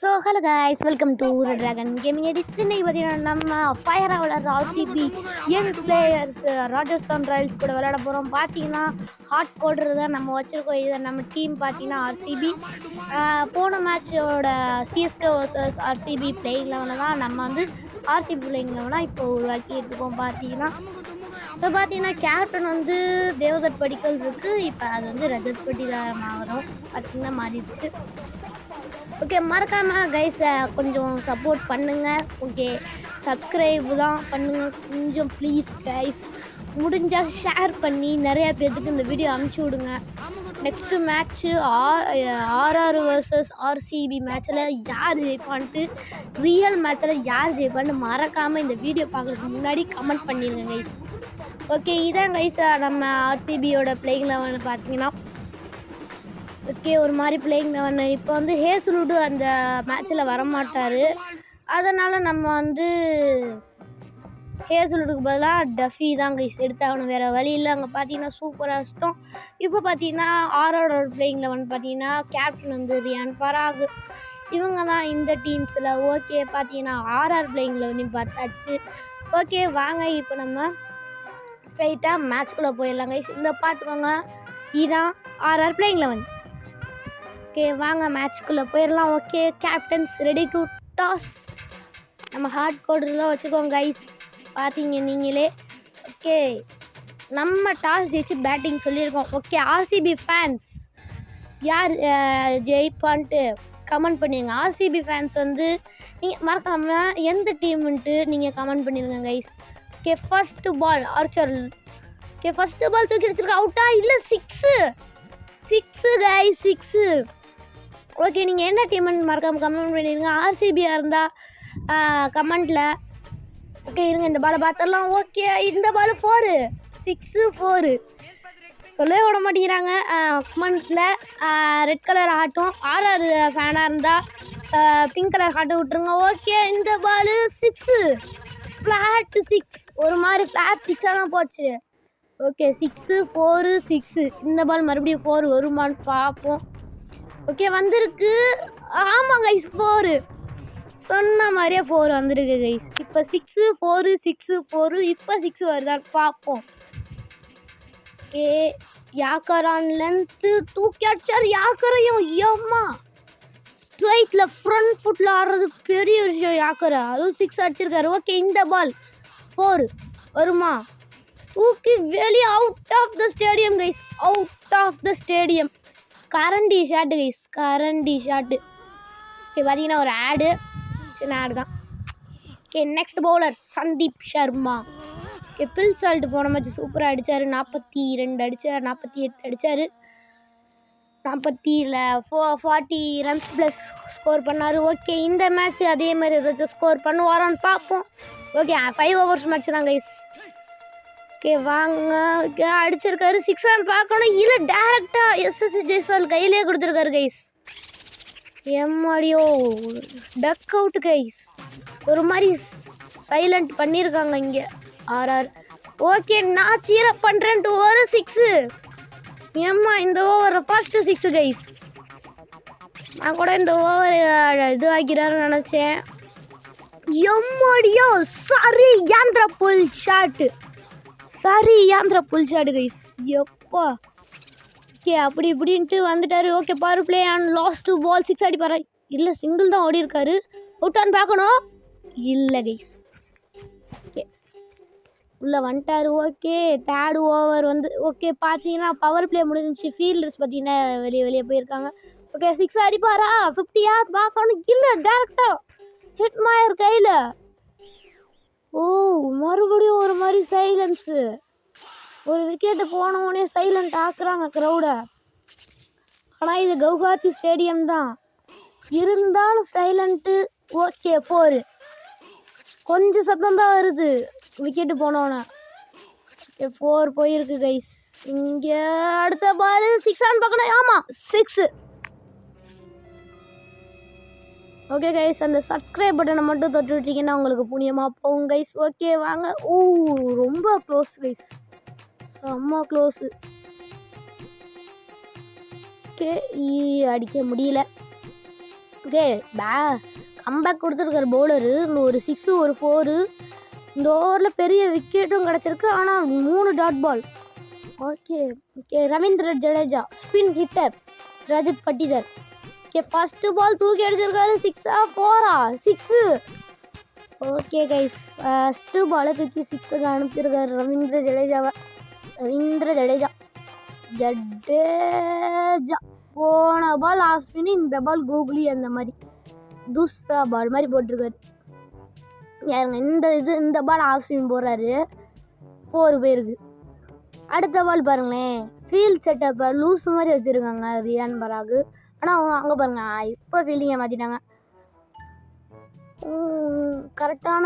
So hello guys, welcome to dragon gaming edit. இன்னைக்கு பார்த்தீங்கன்னா நம்ம ஃபயராக விளையாடுற RCB young players Rajasthan Royals கூட விளையாட போகிறோம். பார்த்தீங்கன்னா ஹாட் கோடர் தான் நம்ம வச்சுருக்கோம். இதை நம்ம டீம் பார்த்தீங்கன்னா ஆர்சிபி. போன மேட்சோட சிஎஸ்கே வர்சஸ் ஆர்சிபி பிளேயிங் லெவனில் தான் நம்ம வந்து ஆர்சிபி பிளேயிங் லெவனாக இப்போ உருவாக்கி எடுத்துப்போம். இப்போ பார்த்தீங்கன்னா கேப்டன் வந்து தேவதத் படிக்கல் இருக்குது. இப்போ அது வந்து ரஜத் படியில் மாறும். பார்த்தீங்கன்னா மாறிடுச்சு. ஓகே, மறக்காமல் கைஸ் கொஞ்சம் சப்போர்ட் பண்ணுங்கள். ஓகே, சப்ஸ்கிரைப் தான் பண்ணுங்கள் கொஞ்சம் ப்ளீஸ் கைஸ். முடிஞ்சால் ஷேர் பண்ணி நிறையா பேர்த்துக்கு இந்த வீடியோ அனுப்பிச்சி விடுங்க. Next match RR versus RCB மேட்ச்சில் யார் ஜெயிப்பான்ட்டு, ரியல் மேட்ச்சில் யார் ஜெயிப்பான்னு மறக்காமல் இந்த வீடியோ பார்க்குறதுக்கு முன்னாடி கமெண்ட் பண்ணிடுங்க கைஸ். ஓகே, இதான் கைஸ் நம்ம ஆர்சிபியோட பிளேயிங் லெவன் பார்த்தீங்கன்னா. ஓகே, ஒரு மாதிரி பிளேயிங் லெவன். இப்போ வந்து ஹேசல்வுட் அந்த மேட்ச்சில் வரமாட்டார். அதனால் நம்ம வந்து ஹேசல்வுட்டுக்கு பதிலாக டஃபி தான் கைஸ் எடுத்தாகணும், வேறு வழி இல்லை. அங்கே பார்த்தீங்கன்னா சூப்பராக இஷ்டம். இப்போ பார்த்தீங்கன்னா ஆரோட பிளேயிங் லெவன் பார்த்தீங்கன்னா கேப்டன் வந்து ரியான் பராக், இவங்க தான் இந்த டீம்ஸில். ஓகே, பார்த்தீங்கன்னா ஆர்ஆர் பிளேயிங் லெவனையும் பார்த்தாச்சு. ஓகே, வாங்க இப்போ நம்ம ஸ்ட்ரைட்டாக மேட்ச்குள்ளே போயிடலாம் கைஸ். இந்த பார்த்துக்கோங்க, இதுதான் ஆர்ஆர் பிளேயிங் லெவன். ஓகே, வாங்க மேட்ச்குள்ளே போயிடலாம். Okay, captains ready to toss. நம்ம ஹார்ட் கோடர் தான் வச்சுருக்கோம் கைஸ், பார்த்தீங்க நீங்களே. ஓகே, நம்ம டாஸ் ஜெயிச்சு பேட்டிங் சொல்லியிருக்கோம். ஓகே, ஆர்சிபி ஃபேன்ஸ் யார் ஜெயிப்பான்ட்டு கமெண்ட் பண்ணிடுங்க. ஆர்சிபி ஃபேன்ஸ் வந்து நீங்கள் மறக்காமல் எந்த டீமுன்ட்டு நீங்கள் கமெண்ட் பண்ணிடுங்க கைஸ். ஓகே, ஃபஸ்ட்டு பால் ஆர்ச்சர். ஓகே, ஃபஸ்ட்டு பால் தூக்கி வச்சுருக்கா, அவுட்டா இல்லை சிக்ஸு கைஸ், சிக்ஸு. ஓகே, நீங்கள் என்ன டீம்னு மறக்காமல் கமெண்ட் பண்ணிடுங்க. ஆர்சிபியாக இருந்தால் கமெண்டில். ஓகே, இருங்க இந்த பாலை பார்த்துடலாம். ஓகே, இந்த பால் 4, 6, 4 சொல்லவே விட மாட்டேங்கிறாங்க. கமெண்ட்ஸில் ரெட் கலர் ஆட்டும், ஆர்ஆர் ஃபேனாக இருந்தால் பிங்க் கலர் ஆட்டும் விட்டுருங்க. ஓகே, இந்த பால் 6, ஃப்ளாட் 6, ஒரு மாதிரி ஃப்ளாட் 6ஆக தான் போச்சு. ஓகே, 6, 4, 6. இந்த பால் மறுபடியும் 4 வருமானு பார்ப்போம். ஓகே, வந்திருக்கு. ஆமாம் கைஸ், 4 சொன்ன மாதிரியே 4 வந்திருக்கு கைஸ். இப்போ 6, 4, 6, 4. இப்போ 6 வருதான்னு பார்ப்போம். ஓகே, யாக்கர் ஆன் லென்த்து தூக்கி அடிச்சார். யாக்கரையும் ஏம்மா ஸ்ட்ரைட்டில் ஃப்ரண்ட் ஃபுட்டில் ஆடுறது பெரிய விஷயம். யாக்கரை அதுவும் 6 அடிச்சிருக்காரு. ஓகே, இந்த பால் 4 வருமா? தூக்கி வெளியே out of the stadium guys, out of the stadium. கரண்டி ஷாட்டு கைஸ், கரண்டி ஷாட்டு. ஓகே, பார்த்தீங்கன்னா ஒரு ஆடு, சின்ன ஆடு தான். Okay, next bowler Sandeep Sharma. Okay, Phil Salt போன மேட்ச் சூப்பராக அடித்தார். 42 அடித்தார், 48 அடித்தார். 40 ரன்ஸ் ப்ளஸ் ஸ்கோர் பண்ணார். ஓகே, இந்த மேட்ச் அதே மாதிரி ஏதாச்சும் ஸ்கோர் பண்ணுவாரான்னு பார்ப்போம். ஓகே, 5 ஓவர்ஸ் மேட்ச் தான் கைஸ். ஓகே, வாங்க. ஓகே, அடிச்சிருக்காரு 6 ரன் பார்க்கணும். இல்லை, டேரெக்டாக எஸ்எஸ்சி ஜெய்ஸ்வால் கையிலே கொடுத்துருக்காரு கைஸ். எம்மாடியோ டக் அவுட் கைஸ். ஒரு மாதிரி சைலண்ட் பண்ணியிருக்காங்க இங்கே ஆர்ஆர். ஓகே, நான் சீரப் பண்ணுறேன்ட்டு ஒரு 6. ஏம்மா இந்த ஓவர் ஃபர்ஸ்ட்டு 6 கைஸ். நான் கூட இந்த ஓவர் இது ஆக்கிறாருன்னு நினச்சேன். எம்மாடியோ சாரி யாந்திர pull shot, pull shot guys. எப்பா. ஓகே, அப்படி இப்படின்ட்டு வந்துட்டாரு. Okay, power play and last ball 6 அடிப்பாரா? இல்லை, சிங்கிள் தான் ஓடி இருக்காரு. அவுட்டான்னு பார்க்கணும். இல்லை கைஸ். ஓகே, உள்ளே வந்துட்டாரு. ஓகே, தேர்ட் ஓவர் வந்து ஓகே பார்த்தீங்கன்னா பவர் பிளே முடிஞ்சிச்சு. ஃபீல்டர்ஸ் பார்த்தீங்கன்னா வெளியே போயிருக்காங்க. ஓகே, 6 அடிப்பாரா? 50 யார் பார்க்கணும். இல்லை, டேரக்டாக ஹிட் மாயர் கையில். ஓ, மறுபடியும் ஒரு மாதிரி சைலன்ஸு. ஒரு விக்கெட்டு போனவுடனே சைலண்ட் ஆக்குறாங்க க்ரௌடை. ஆனால் இது கவுஹாத்தி ஸ்டேடியம் தான், இருந்தாலும் சைலண்ட்டு. ஓகே, 4 கொஞ்சம் சத்தம் தான் வருது விக்கெட்டு போனோன்னே. ஓகே, 4 போயிருக்கு கைஸ். இங்கே அடுத்த பால் 6 ஆன் பார்க்கணும். ஆமாம் 6. ஓகே கைஸ், அந்த சப்ஸ்கிரைப் பட்டனை மட்டும் தொட்டு விட்டீங்கன்னா உங்களுக்கு புண்ணியமாக போகும் கைஸ். ஓகே, வாங்க. ஓ, ரொம்ப க்ளோஸ் கைஸ், செம்ம க்ளோஸு. ஓகே, அடிக்க முடியல. ஓகே கம்பேக் கொடுத்துருக்காரு பவுலரு. ஒரு 6 ஒரு 4. இந்த ஓவரில் பெரிய விக்கெட்டும் கிடச்சிருக்கு. ஆனால் 3 dot ball. Okay Ravindra Jadeja spin hitter Rajat Patidar. Okay first ball தூக்கி அடிச்சிருக்காரு. 6ஆ 4ஆ 6. ஓகே கைஸ் ஃபர்ஸ்ட் பாலை தூக்கி 6க்கு அனுப்பிச்சிருக்காரு ரவீந்திர ஜடேஜா. போன பால் ஆஃப் ஸ்பின், இந்த பால் கூகுளி அந்த மாதிரி தூஸ்ரா பால் மாதிரி போட்டிருக்காரு. இந்த பால் ஆஃப் ஸ்பின் போடுறாரு. 4 பேருக்கு. அடுத்த பால் பாருங்களேன், ஃபீல்ட் செட்டப்பை லூஸ் மாதிரி வச்சுருக்காங்க ரியான் பராக். ஆனால் அங்கே பாருங்க இப்போ ஃபீல்டிங்கை மாற்றிட்டாங்க. கரெக்டான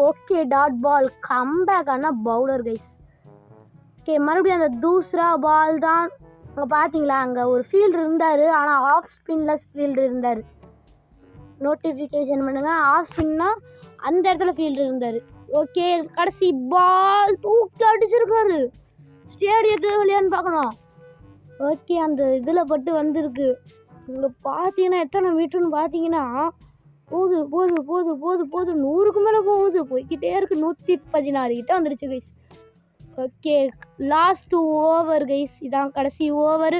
ஓகே டாட் பால். கம்பேக் ஆனால் பவுலர் கைஸ். ஓகே மறுபடியும் அந்த தூஸ்ரா பால் தான். அங்கே பார்த்தீங்களா, அங்கே ஒரு ஃபீல்டு இருந்தார். ஆனால் ஆஃப் ஸ்பின்லெஸ் ஃபீல்டு இருந்தார். நோட்டிஃபிகேஷன் பண்ணுங்க. ஆஃப் ஸ்பின்னா அந்த இடத்துல ஃபீல்டு இருந்தார். ஓகே கடைசி பால் தூக்கி அடிச்சிருக்காரு. ஸ்டேடியத்தில் வெளியான்னு பார்க்கணும். ஓகே அந்த இதில் பட்டு வந்திருக்கு. இங்கே பார்த்தீங்கன்னா எத்தனை மீட்டர்னு பார்த்தீங்கன்னா போகுது 100க்கு மேலே போய்கிட்டே இருக்கு. 116 கிட்ட வந்துருச்சு guys. Okay last over guys, இதான் கடைசி ஓவர்.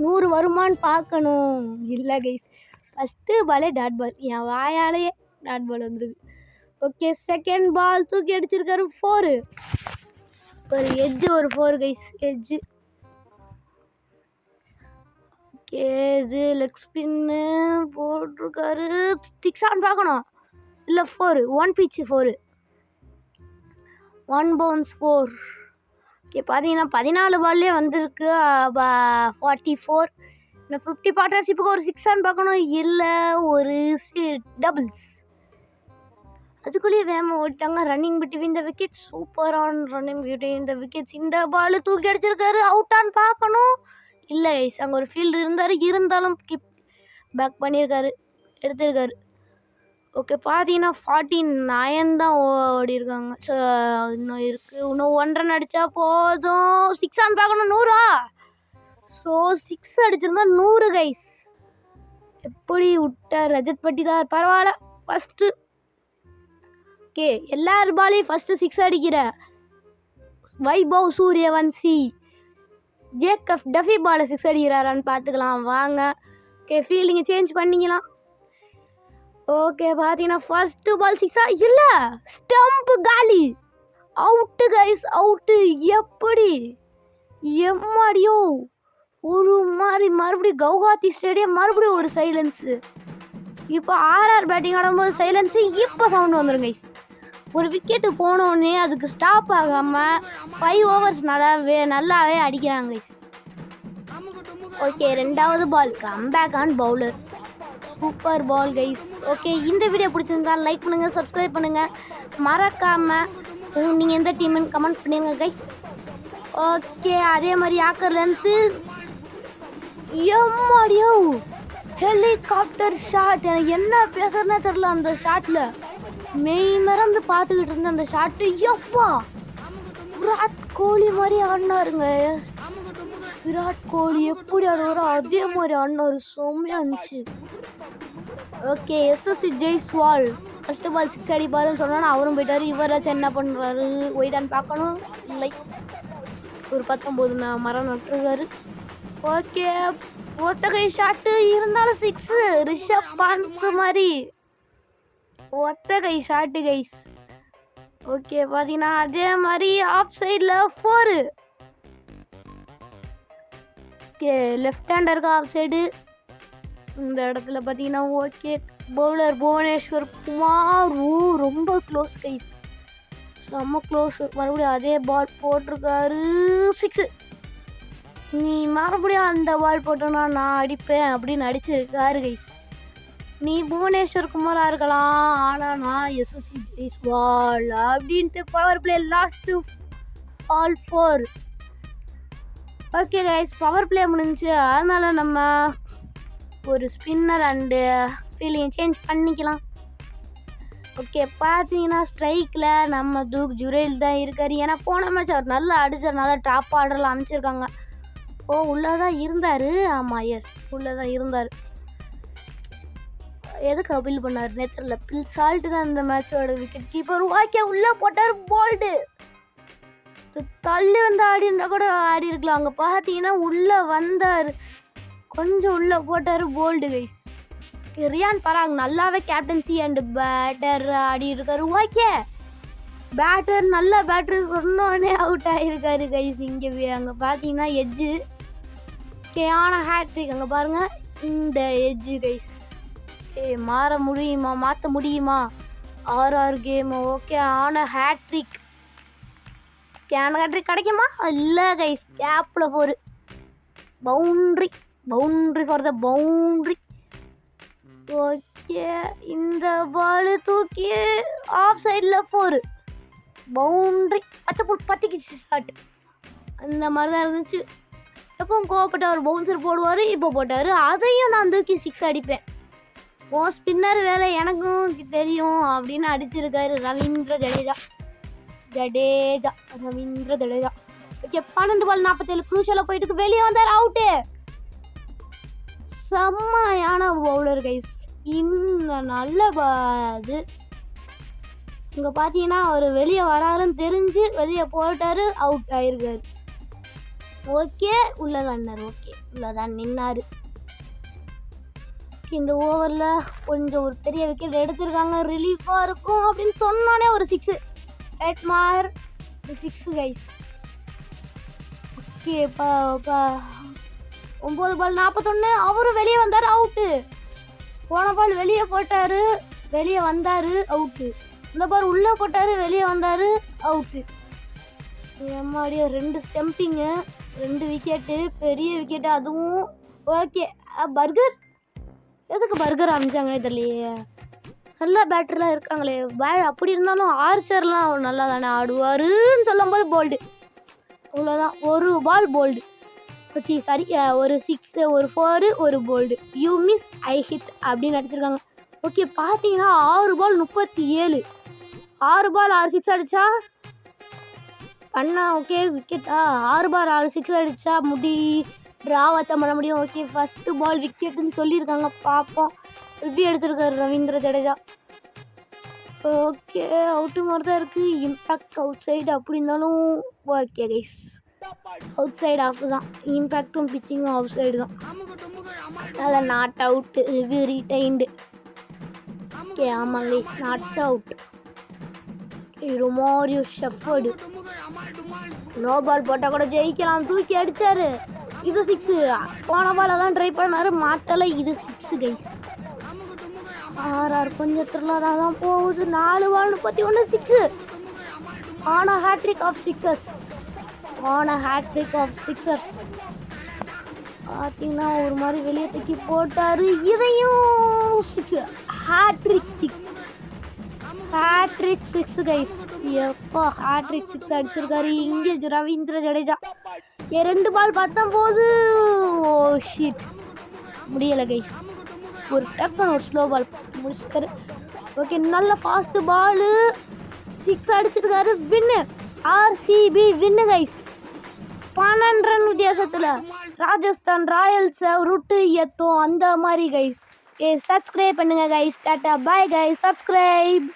100 வருமானு பார்க்கணும். இல்லை கைஸ் ஃபஸ்ட்டு பாலே டாட் பால். என் வாயாலேயே டாட் பால் வந்துருக்கு. ஓகே செகண்ட் பால் தூக்கி அடிச்சிருக்காரு. 4 ஒரு எட்ஜு ஒரு 4 கைஸ் எட்ஜு. ஓகே இது லெக் ஸ்பின்னு போட்டிருக்காரு. 6ஆன்னு பார்க்கணும். இல்லை 4 1 பிச்சு 4 1 பவுன்ஸ் 4. ஓகே பார்த்தீங்கன்னா 14 பால்லே வந்திருக்கு 44. இன்னும் 50 பார்ட்னர்ஷிப்புக்கு ஒரு 6ஆன்னு பார்க்கணும். இல்லை ஒரு டபுள்ஸ். அதுக்குள்ளேயே வேகமாக ஓடிட்டாங்க. Running between the wicket. சூப்பரான ரன்னிங் பிட்வீன் த விக்கெட்ஸ். இந்த பால் தூக்கி அடிச்சிருக்காரு. அவுட்டான்னு பார்க்கணும். இல்லை கைஸ் அங்கே ஒரு ஃபீல்டு இருந்தாலும் கிப் பேக் பண்ணியிருக்காரு, எடுத்திருக்காரு. ஓகே பார்த்தீங்கன்னா 49 தான் ஓடி இருக்காங்க. ஸோ இன்னும் இருக்குது. இன்னும் 1 ரன் அடித்தா போதும். 6ஆன்னு பார்க்கணும். 100ஆ? ஸோ 6 அடிச்சிருந்தா 100 கைஸ். எப்படி விட்டார் ரஜத் பட்டிதார். பரவாயில்ல. ஃபஸ்ட்டு ஓகே எல்லார் பாலையும் ஃபஸ்ட்டு 6 அடிக்கிற வைபவ் சூரியவன்சி ஜேக்கப் டஃபி பாலை 6 அடிக்கிறாரான்னு பார்த்துக்கலாம் வாங்க. ஓகே ஃபீல்டிங்கை சேஞ்ச் பண்ணிக்கலாம். ஓகே பார்த்தீங்கன்னா ஃபஸ்ட்டு பால் 6ஆ? இல்லை ஸ்டம்ப்பு காலி. Out guys out. எப்படி எம்மாடியோ ஒரு மாதிரி மறுபடியும் கவுஹாத்தி ஸ்டேடியம் மறுபடியும் ஒரு சைலன்ஸு. இப்போ ஆர்ஆர் பேட்டிங் ஆடும்போது சைலன்ஸு. இப்போ சவுண்ட் வந்துடும் கைஸ். ஒரு விக்கெட்டு போனோடனே அதுக்கு ஸ்டாப் ஆகாமல் 5 ஓவர்ஸ் நல்லாவே அடிக்கிறாங்க கைஸ். ஓகே ரெண்டாவது ball comeback on bowler. Super ball guys. Okay இந்த வீடியோ பிடிச்சிருந்தா லைக் பண்ணுங்கள், சப்ஸ்கிரைப் பண்ணுங்கள், மறக்காமல் நீங்கள் எந்த டீம்னு கமெண்ட் பண்ணுங்க கைஸ். ஓகே அதே மாதிரி ஆக்கர்லேருந்து எம்மாடியோ ஹெலிகாப்டர் ஷாட். எனக்கு என்ன பேசுறதுனே தெரில. அந்த ஷாட்டில் மெய் மறந்து பார்த்துக்கிட்டு இருந்த அந்த ஷாட்டு. எப்பா விராட் கோலி மாதிரி ஆடினாருங்க. விராட் கோலி எப்படி ஆடுவாரோ அதே மாதிரி ஆடினாரு. செம்மையாக இருந்துச்சு. ஓகே எஸ்எஸ்சி ஜெய்ஸ்வால் ஃபஸ்ட்டு பால் 6 அடிப்பாருன்னு சொன்னோன்னா அவரும் போயிட்டாரு. இவராச்சும் என்ன பண்ணுறாரு ஒய்டான்னு பார்க்கணும். இல்லை ஒரு 19 மரம் நட்டுருக்காரு. ஓகே ஒத்தகை ஷாட்டு இருந்தாலும் 6. ரிஷப் பந்த் மாதிரி ஒத்தகை ஷாட்டு கைஸ். ஓகே பார்த்தீங்கன்னா அதே மாதிரி ஆஃப் சைடில் 4. ஓகே லெஃப்ட் ஹேண்டருக்கு ஆஃப் சைடு இந்த இடத்துல பார்த்தீங்கன்னா. ஓகே பவுலர் புவனேஸ்வர் குமார் ரொம்ப க்ளோஸ் கைஸ், செம்ம க்ளோஸ். மறுபடியும் அதே பால் போட்டிருக்காரு. 6. நீ மறுபடியும் அந்த பால் போட்டோன்னா நான் அடிப்பேன் அப்படின்னு அடிச்சிருக்காரு கைஸ். நீ புவனேஸ்வர் குமாரா இருக்கலாம், ஆனால் நான் எஸ்எஸ்சி ஜெய்ஸ்வால் அப்படின்ட்டு power play last all 4. Okay guys power play முடிஞ்சு. அதனால நம்ம ஒரு ஸ்பின்னர் அண்டு ஃபீல்டிங் சேஞ்ச் பண்ணிக்கலாம். ஓகே பார்த்தீங்கன்னா ஸ்ட்ரைக்கில் நம்ம தூக் ஜுரேல் தான் இருக்கார். ஏன்னா போன மேட்ச் அவர் நல்லா அடிச்சதுனால டாப் ஆர்டரில் அமைச்சிருக்காங்க. உள்ளே தான் இருந்தார். ஆமாம் எஸ் உள்ளே தான் இருந்தார். எதுக்கு அப்பீல் பண்ணார் நேத்துல பில் சால்ட் தான் இந்த மேட்சோட விக்கெட் கீப்பர். ஓகே உள்ள போட்டார் போல்டு. தள்ளி வந்து ஆடி இருந்தா கூட ஆடி இருக்கலாம். அங்க பாத்தீங்கன்னா உள்ள வந்தாரு, கொஞ்சம் உள்ள போட்டாரு போல்டு கைஸ். ரியான் பராக் நல்லாவே கேப்டன்சி அண்ட் பேட்டர் ஆடி இருக்காரு. ஓகே பேட்டர் நல்ல பேட்டர் சொன்னோடனே அவுட் ஆகிருக்காரு கைஸ். இங்கே அங்கே பார்த்தீங்கன்னா எட்ஜு கேயான ஹேட்ரிக். அங்கே பாருங்க இந்த எட்ஜு கைஸ். மாற முடியுமா, மாற்ற முடியுமா? ஆர்ஆர் கேம் ஓகே ஆன ஹேட்ரிக். கேன ஹேட்ரிக் கிடைக்குமா? இல்லை கைஸ், கேப்பில் four. Boundary boundary for the boundary. Okay இந்த பால் தூக்கி ஆஃப் சைடில் போரு. பவுண்ட்ரி பச்சைப்புல் பத்திக்கிச்சு ஷாட். அந்த மாதிரி தான் இருந்துச்சு. எப்பவும் கோவப்பட்ட ஒரு பவுன்சர் போடுவார், இப்போ போட்டார். அதையும் நான் தூக்கி 6 அடிப்பேன். ஓ ஸ்பின்னர் வேலை எனக்கும் தெரியும் அப்படின்னு அடிச்சிருக்காரு ரவீந்திர ஜடேஜா. ரவீந்திர ஜடேஜா. ஓகே 12 பால் 47 குரூஷியலாக போயிட்டு வெளியே வந்தார், அவுட்டு. செம்மையான பவுலர் கைஸ். இந்த நல்ல இது இங்கே பார்த்தீங்கன்னா அவர் வெளியே வராருன்னு தெரிஞ்சு வெளியே போட்டார், அவுட் ஆயிருக்காரு. ஓகே உள்ளதான்னார், ஓகே உள்ளதான் நின்னாரு. இந்த ஓவரில் கொஞ்சம் ஒரு பெரிய விக்கெட் எடுத்திருக்காங்க, ரிலீஃபாக இருக்கும் அப்படின்னு சொன்னோன்னே ஒரு 6 ஹெட்மார் 6 கைஸ். ஓகே 9 பால் 41 அவரும் வெளியே வந்தார், அவுட்டு. போன பால் வெளியே போட்டார், வெளியே வந்தார், அவுட்டு. இந்த பால் உள்ளே போட்டார், வெளியே வந்தார், அவுட்டு. எம்மாடியோ 2 ஸ்டம்பிங்கு 2 விக்கெட்டு, பெரிய விக்கெட்டு அதுவும். ஓகே பர்கர் எதுக்கு பர்கர் அமைச்சாங்கன்னே தெரியலையே. நல்ல பேட்டர்லாம் இருக்காங்களே. அப்படி இருந்தாலும் ஆர்ச்சர்லாம் அவர் நல்லா தானே ஆடுவாருன்னு சொல்லும் போது போல்டு. அவ்வளோதான், ஒரு பால் போல்டு. சாரி ஒரு 6 ஒரு 4 ஒரு bowled. You miss I hit அப்படின்னு அடிச்சிருக்காங்க. ஓகே பார்த்தீங்கன்னா 6 பால் 37, 6 பால் 6 6 அடிச்சா பண்ணா ஓகே விக்கெட்டா. 6 பால் 6 6 அடிச்சா முடி ட்ரா வச்சா பண்ண முடியும். ஓகே ஃபஸ்ட்டு பால் விக்கெட்டுன்னு சொல்லியிருக்காங்க, பார்ப்போம். ரிவ்யூ எடுத்திருக்காரு ரவீந்திர ஜடேஜா. ஓகே அவுட்டு மாதிரி தான் இருக்குது. இம்பேக்ட் அவுட் சைடு அப்படி இருந்தாலும் okay guys, outside off தான். இம்பேக்டும் பிச்சிங்கும் அவுட் சைடு தான். அதான் not out. Review retained. Okay ஆமாங்க guys, not out. Romario Shepherd no ball போட்டால் கூட ஜெயிக்கலாம், தூக்கி அடித்தார். இது 6. போன பாலை தான் ட்ரை பண்ணார், மாட்டலை. இது 6 கைஸ். ஆர்ஆர் கொஞ்சம் த்ரில்லராக தான் போகுது. 4 பால் 31 6 ஆன ஹேட்ரிக் ஆஃப் சிக்ஸர்ஸ். பார்த்தீங்கன்னா ஒரு மாதிரி வெளியே தூக்கி போட்டார், இதையும் 6 ஹேட்ரிக் 6 கைஸ். எப்போ ஹேட்ரிக் 6 அடிச்சிருக்காரு இங்கே ரவீந்திர ஜடேஜா. 2 பால் 19. ஓ ஷிட், முடியலை கைஸ். ஒரு டக்குன்னு ஒரு ஸ்லோ பால் முடிச்சிருக்காரு. ஓகே நல்ல ஃபாஸ்ட் பால் 6 அடிச்சிருக்காரு. வின்னு, ஆர்சிபி வின்னு கைஸ். 12 ரன் வித்தியாசத்தில் ராஜஸ்தான் ராயல்ஸ் விட்டு எத்தோம் அந்த மாதிரி கைஸ். சப்ஸ்கிரைப் பண்ணுங்க guys. Tata bye guys. Subscribe.